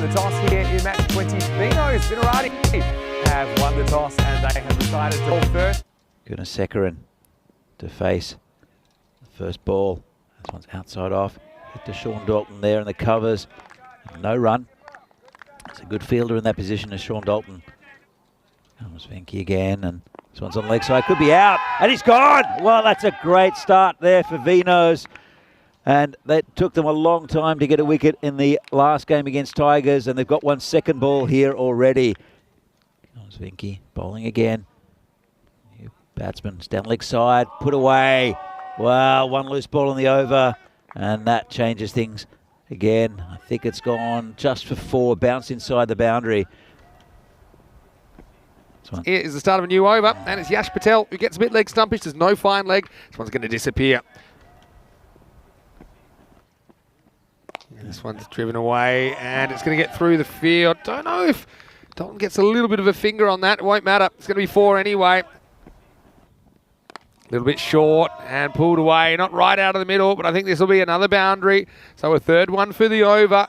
the toss here in match 20. Vinos Venerati have won the toss and they have decided to ball first. Gunasekaran to face the first ball. This one's outside off. Hit to Sean Dalton there in the covers. No run. It's a good fielder in that position as Sean Dalton. Comes Venky again, and this one's on the leg side. Could be out, and he's gone. Well, that's a great start there for Vinos. And that took them a long time to get a wicket in the last game against Tigers, and they've got one second ball here already. Comes Venky, bowling again. New batsman, down leg side, put away. Wow, one loose ball in the over, and that changes things again. I think it's gone just for 4, bounced inside the boundary. Here is the start of a new over, and it's Yash Patel who gets a bit leg stumpish. There's no fine leg. This one's going to disappear. This one's driven away, and it's going to get through the field. Don't know if Dalton gets a little bit of a finger on that. It won't matter. It's going to be 4 anyway. A little bit short and pulled away. Not right out of the middle, but I think this will be another boundary. So a third one for the over.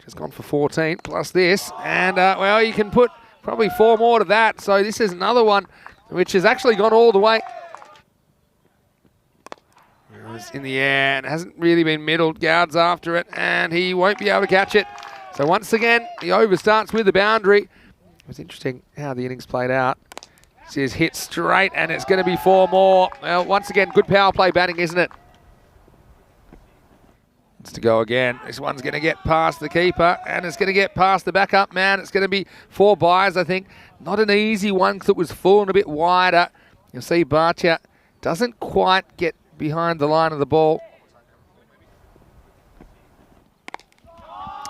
Just gone for 14 plus this. And, well, you can put probably 4 more to that. So this is another one which has actually gone all the way. It's in the air and hasn't really been middled. Gowd's after it, and he won't be able to catch it. So once again, the over starts with the boundary. It was interesting how the innings played out. This is hit straight, and it's going to be 4 more. Well, once again, good power play batting, isn't it? It's to go again. This one's going to get past the keeper, and it's going to get past the backup man. It's going to be 4 byes, I think. Not an easy one because it was full and a bit wider. You'll see Bhatia doesn't quite get behind the line of the ball.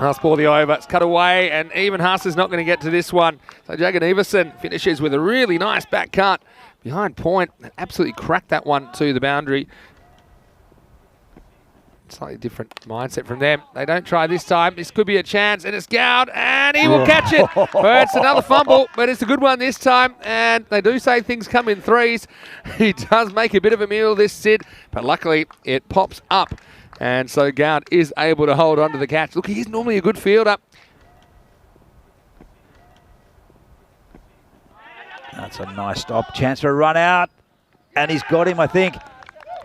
Last ball the over. It's cut away, and even Haas is not going to get to this one. So Jagan Everson finishes with a really nice back cut behind point. Absolutely cracked that one to the boundary. Slightly different mindset from them. They don't try this time. This could be a chance, and it's Gowd, and he will catch it. But it's another fumble, but it's a good one this time. And they do say things come in 3s. He does make a bit of a meal, this Sid, but luckily it pops up. And so Gowd is able to hold on to the catch. Look, he's normally a good fielder. That's a nice stop. Chance for a run out, and he's got him, I think.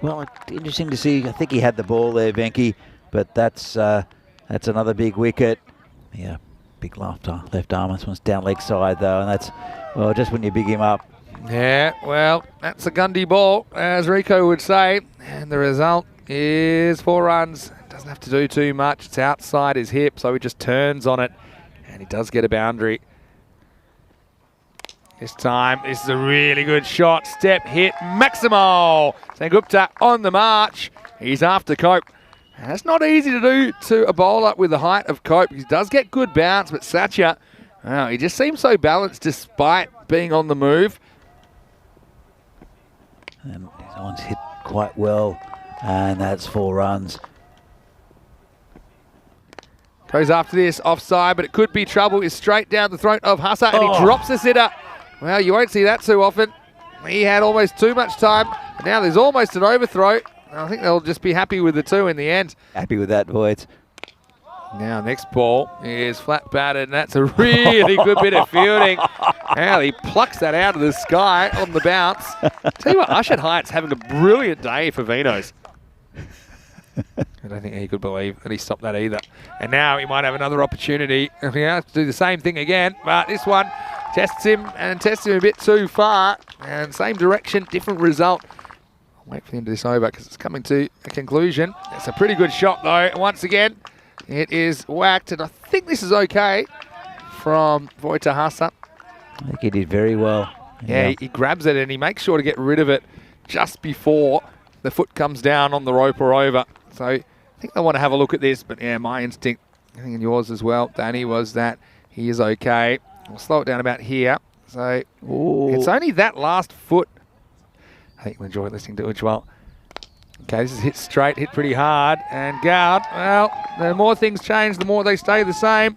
Well, interesting to see. I think he had the ball there, Venky, but that's another big wicket. Yeah, big left arm. This one's down leg side though, and that's, well, just when you big him up. Yeah, well, that's a Gundy ball, as Rico would say, and the result is 4 runs. Doesn't have to do too much. It's outside his hip, so he just turns on it, and he does get a boundary. This time, this is a really good shot. Step hit, Maximo. Sengupta on the march. He's after Cope. And that's not easy to do to a bowler with the height of Cope. He does get good bounce, but Satya, wow, he just seems so balanced despite being on the move. And this one's hit quite well, and that's 4 runs. Goes after this, offside, but it could be trouble. Is straight down the throat of Hassa, and he drops the sitter. Well, you won't see that too often. He had almost too much time. But now there's almost an overthrow. I think they'll just be happy with the 2 in the end. Happy with that, Voids. Now, next ball is flat batted, and that's a really good bit of fielding. Now he plucks that out of the sky on the bounce. Tell you what, Arshad Hyatt's having a brilliant day for Vinos. I don't think he could believe that he stopped that either. And now he might have another opportunity. He has to do the same thing again, but this one tests him a bit too far. And same direction, different result. I'll wait for the end of this over because it's coming to a conclusion. It's a pretty good shot though. Once again, it is whacked, and I think this is okay from Voita Hassa. I think he did very well. Yeah, he grabs it and he makes sure to get rid of it just before the foot comes down on the rope or over. So I think they want to have a look at this, but yeah, my instinct, I think in yours as well, Danny, was that he is okay. We'll slow it down about here. So it's only that last foot. I think you'll enjoy listening to it as well. Okay, this is hit straight, hit pretty hard. And Gowd, well, the more things change, the more they stay the same.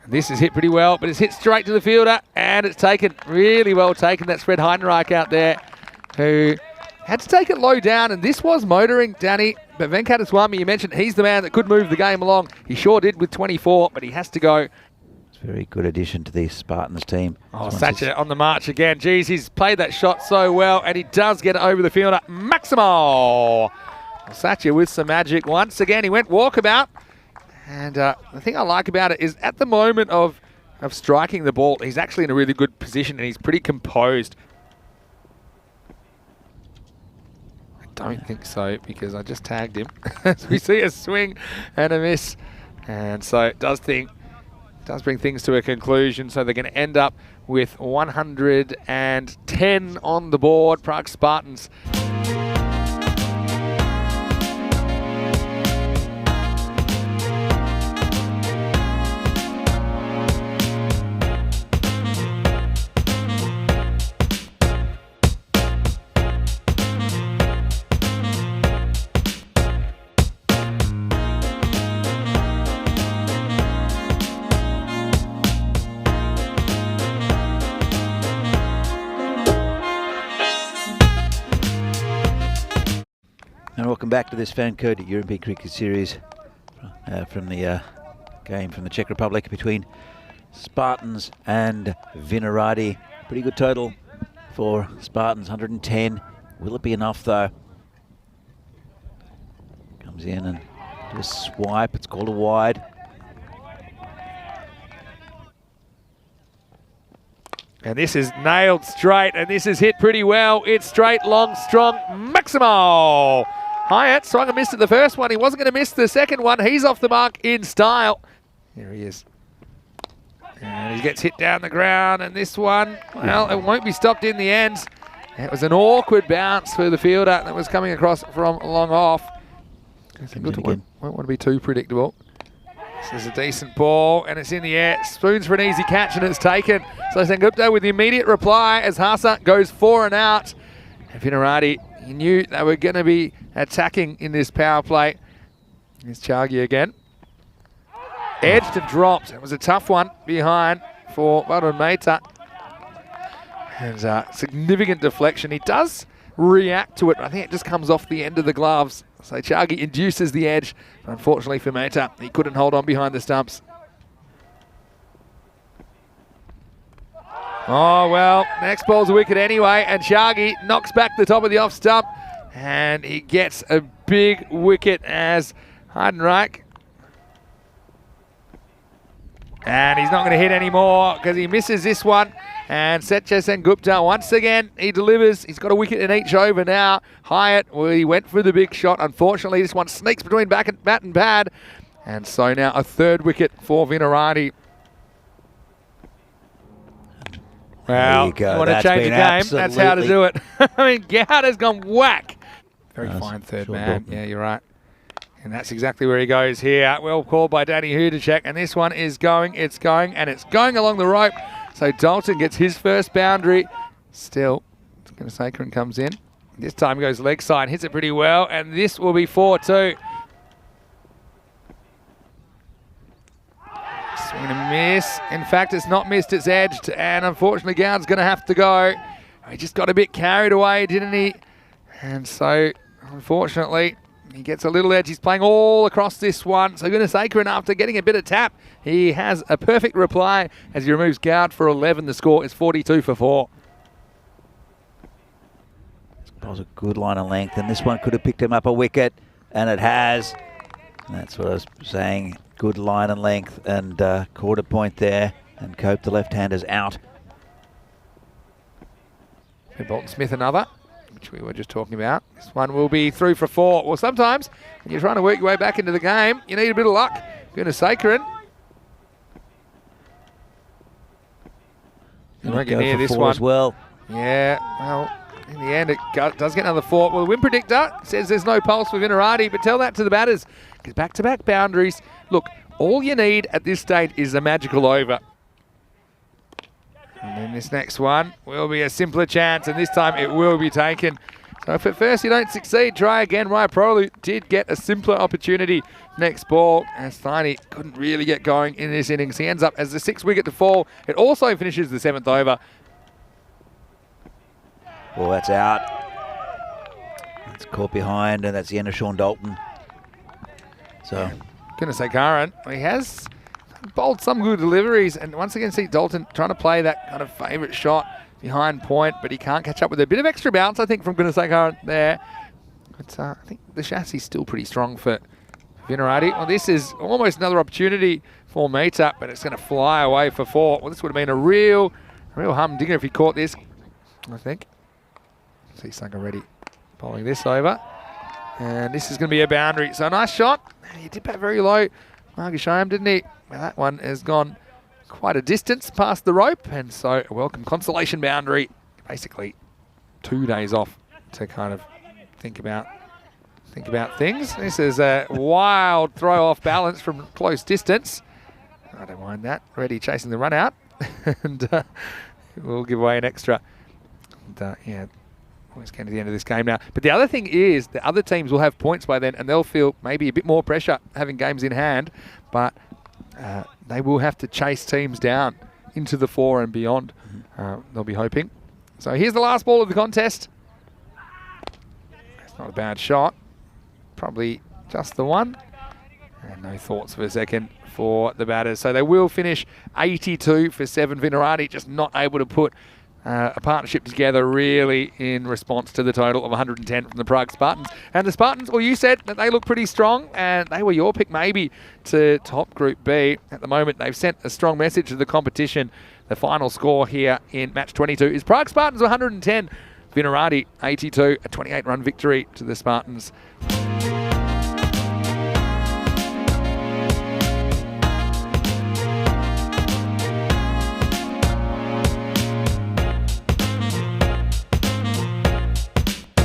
And this is hit pretty well, but it's hit straight to the fielder, and it's taken, really well taken. That's Fred Heidenreich out there, who had to take it low down, and this was motoring, Danny. But Venkateswamy, you mentioned he's the man that could move the game along. He sure did with 24, but he has to go. It's a very good addition to the Spartans team. Oh, Sacher on the march again. Geez, he's played that shot so well, and he does get it over the fielder. Maximo! Sacher with some magic once again. He went walkabout. And the thing I like about it is at the moment of striking the ball, he's actually in a really good position and he's pretty composed. I don't think so because I just tagged him. As we see a swing and a miss. And so it does bring things to a conclusion. So they're going to end up with 110 on the board. Prague Spartans. And welcome back to this FanCode European Cricket Series from the game from the Czech Republic between Spartans and Vinohrady. Pretty good total for Spartans, 110. Will it be enough though? Comes in and just swipe, it's called a wide. And this is nailed straight, and this is hit pretty well. It's straight, long, strong, Maximo! Hyatt swung and missed at the first one. He wasn't going to miss the second one. He's off the mark in style. Here he is. And he gets hit down the ground, and this one, well, it won't be stopped in the end. It was an awkward bounce for the fielder that was coming across from long off. Won't want to be too predictable. This is a decent ball, and it's in the air. Spoons for an easy catch, and it's taken. So Sengupta with the immediate reply as Hasa goes 4 and out. And Vinohrady, he knew they were going to be attacking in this power play. Here's Chagi again. Edged and dropped. It was a tough one behind for Varun Mehta. And significant deflection. He does react to it. I think it just comes off the end of the gloves. So Chagi induces the edge. But unfortunately for Mehta, he couldn't hold on behind the stumps. Oh, well, next ball's a wicket anyway, and Chagi knocks back the top of the off stump, and he gets a big wicket as Heidenreich. And he's not going to hit anymore because he misses this one. And Setcha Sengupta, once again, he delivers. He's got a wicket in each over now. Hyatt, well, he went for the big shot. Unfortunately, this one sneaks between bat and pad. And so now a third wicket for Vinohrady. Well, you want to change the game, that's how to do it. I mean, Goud has gone whack. Very fine third man. Yeah, you're right. And that's exactly where he goes here. Well called by Danny Hudacek. And this one is going, and it's going along the rope. So Dalton gets his first boundary. Still, Gunasekaran comes in. This time goes leg side, hits it pretty well. And this will be 4-2. Swing and a miss. In fact, it's not missed, it's edged. And unfortunately, Goud's going to have to go. He just got a bit carried away, didn't he? And so, unfortunately, he gets a little edge. He's playing all across this one. So Gunasekaran, after getting a bit of tap, he has a perfect reply as he removes Goud for 11. The score is 42 for 4. That was a good line of length, and this one could have picked him up a wicket, and it has. And that's what I was saying. Good line and length, and quarter point there, and Cope, the left-hander's out. Bolton Smith another, which we were just talking about. This one will be through for 4. Well, sometimes when you're trying to work your way back into the game, you need a bit of luck. Gunasekaran. You won't get near this one as well. Yeah, well, in the end, it does get another 4. Well, the win predictor says there's no pulse for Vinohrady, but tell that to the batters. Because back-to-back boundaries. Look, all you need at this stage is a magical over. And then this next one will be a simpler chance, and this time it will be taken. So if at first you don't succeed, try again. Raya Prolu did get a simpler opportunity. Next ball, as Thyney couldn't really get going in this innings. He ends up as the 6th wicket to fall. It also finishes the 7th over. Well, that's out. It's caught behind, and that's the end of Sean Dalton. So, Goodness sake, Karen, he has bowled some good deliveries, and once again see Dalton trying to play that kind of favourite shot behind point, but he can't catch up with a bit of extra bounce, I think, from Goodness sake, Karen there. But I think the chassis is still pretty strong for Vinarati. Well, this is almost another opportunity for meet-up, but it's going to fly away for 4. Well, this would have been a real humdinger if he caught this, I think. See Sunga ready bowling this over. And this is going to be a boundary. So nice shot. He did bat very low. Margie Sham, didn't he? Well, that one has gone quite a distance past the rope. And so a welcome consolation boundary. Basically 2 days off to kind of think about things. This is a wild throw off balance from close distance. I don't mind that. Ready chasing the run out. And we'll give away an extra. And, yeah. Almost getting to the end of this game now. But the other thing is the other teams will have points by then and they'll feel maybe a bit more pressure having games in hand, but they will have to chase teams down into the 4 and beyond. They'll be hoping. So here's the last ball of the contest. It's not a bad shot. Probably just the one. And no thoughts for a second for the batters. So they will finish 82 for 7. Vinarati just not able to put a partnership together really in response to the total of 110 from the Prague Spartans. And the Spartans, well, you said that they look pretty strong and they were your pick maybe to top Group B. At the moment, they've sent a strong message to the competition. The final score here in match 22 is Prague Spartans 110, Vinarati 82, a 28-run victory to the Spartans.